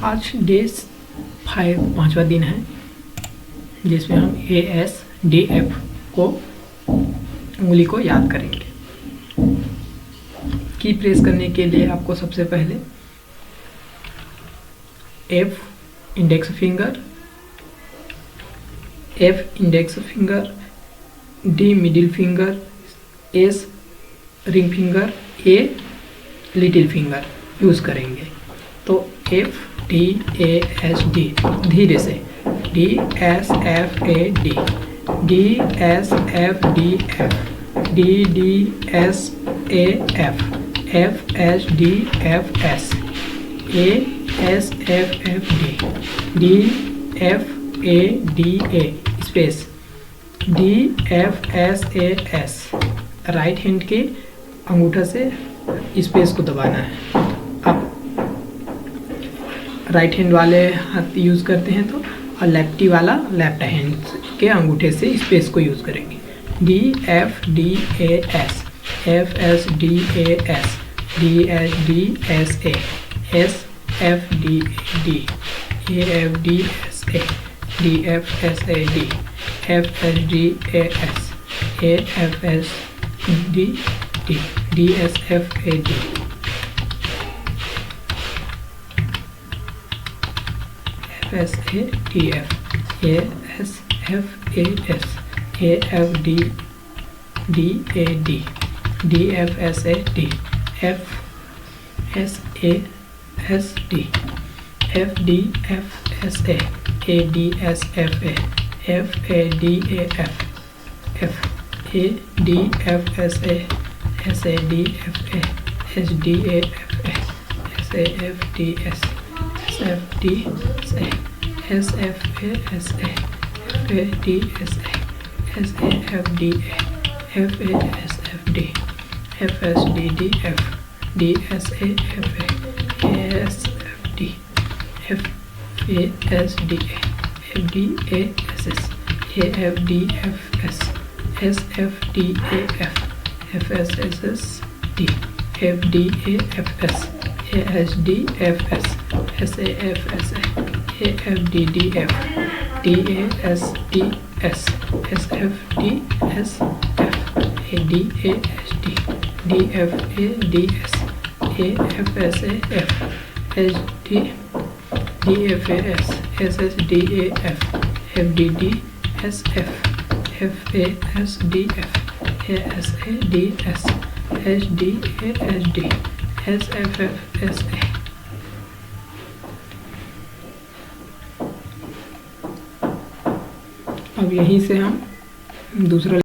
आज डे 5वां दिन है जिसमें हम ASDF को उंगली को याद करेंगे। की प्रेस करने के लिए आपको सबसे पहले F index finger, D middle finger, S ring finger, A little finger use करेंगे। तो F D A S D धीरे से D S F A D, D S F D F, D D S A F, F S D F S, A S F F D, D F A D A space, D F S A S। Right hand के अंगूठा से space को दबाना है। आप right hand वाले हाथ use करते हैं तो, और लेफ्टी वाला लेफ्ट हैंड के अंगूठे से स्पेस को यूज़ करेंगे। D F D A S, F S D A S, D S D S A, S F D A D, A F D S A, D F S A D, F S D A S, A F S D D, D S F A D, F S A D F, A S F A S, A F D D A D, D F S A D, F S A S D, F D F S A, A D S F A, F A D A F, F A D F S A, S A D F A, S D A F A, S A F D S, S F D S A, S F A S A, F A D S A, S A F D A, F A S F D, F S D D F, D S A F A, A S F D, F A S D A, F D A S S, A F D F S, S F D A F, F S S S D, F D A F S, A S D F S, S A F S A, A F D D F, D A S D S, S F D S F, A D A S D, D F A D S, A F S A F, S D D F A S, S S D A F, F D D S F, F A S D F, A S A D S, S D A S D, S F F S A। अब यहीं से हम दूसरा